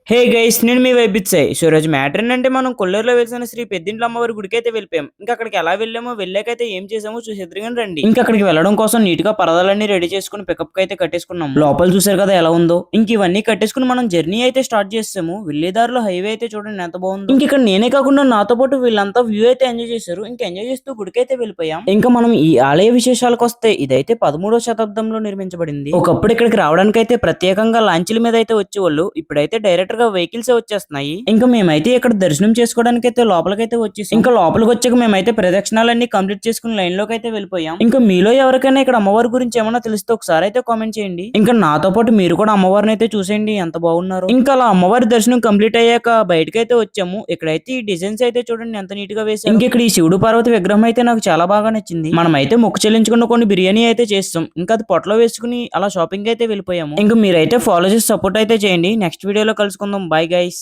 Hey guys, నేను మీ వైబిచ్చాయి. So ఈరోజు matter ఏంటంటే మనం కొల్లేరులో వెలిసిన శ్రీ పెద్దింట్ల అమ్మవారి గుడికైతే వెళ్ళిపోయాం. ఇంకా అక్కడికి ఎలా వెళ్ళామో వెళ్ళాకైతే ఏం చేసామో చూసేద్దరు కానీ రండి. ఇంకా అక్కడికి వెళ్ళడం కోసం నీట్ గా పరదాలన్నీ రెడీ చేసుకుని పికప్ కి అయితే కట్టేసుకున్నాం. లోపల చూసారు కదా ఎలా ఉందో. ఇంక ఇవన్నీ కట్టేసుకుని మనం జర్నీ అయితే స్టార్ట్ చేసాము. వెళ్ళేదారిలో హైవే అయితే చూడండి ఎంత బాగుందో. ఇంక ఇక్కడ నేనే కాకుండా నాతో పాటు వీళ్ళంతా వ్యూ అయితే ఎంజాయ్ చేశారు. ఇంకా ఎంజాయ్ చేస్తూ గుడికైతే వెళ్ళిపోయాం. ఇంకా మనం ఈ ఆలయ విశేషాలకు వస్తే ఇదైతే 13వ శతాబ్దంలో నిర్మించబడింది. ఒకప్పుడు ఇక్కడికి రావడానికి అయితే ప్రత్యేకంగా లాంచీల మీద అయితే వచ్చేవాళ్ళు. ఇప్పుడైతే డైరెక్ట్ గా వెహికల్స్ వచ్చేస్తున్నాయి. ఇంకా మేమైతే ఇక్కడ దర్శనం చేసుకోవడానికి అయితే లోపలికైతే వచ్చేసి ఇంకా లోపలికి వచ్చాక మేమైతే ప్రదక్షిణాలన్నీ కంప్లీట్ చేసుకుని లైన్ లోకి అయితే వెళ్ళిపోయాం. ఇంకా మీలో ఎవరికైనా ఇక్కడ అమ్మవారి గురించి ఏమన్నా తెలిస్తే ఒకసారి అయితే కామెంట్ చేయండి. ఇంకా నాతో పాటు మీరు కూడా అమ్మవారిని అయితే చూసేయండి ఎంత బాగున్నారు. ఇంకా అలా అమ్మవారి దర్శనం కంప్లీట్ అయ్యాక బయటకి అయితే వచ్చాము. ఇక్కడైతే ఈ డిజైన్స్ అయితే చూడండి ఎంత నీట్ గా వేసాం. ఇంకా ఇక్కడ ఈ శివుడు పార్వతి విగ్రహం అయితే నాకు చాలా బాగా నచ్చింది. మనం అయితే మొక్కు చెల్లించుకున్న కొన్ని బిర్యానీ అయితే చేస్తాం. ఇంకా అది పొట్టలో వేసుకుని అలా షాపింగ్ అయితే వెళ్ళిపోయాము. ఇంకా మీరైతే ఫాలో చేసి సపోర్ట్ అయితే చేయండి. నెక్స్ట్ వీడియోలో కలుసుకుందాం. Bye guys.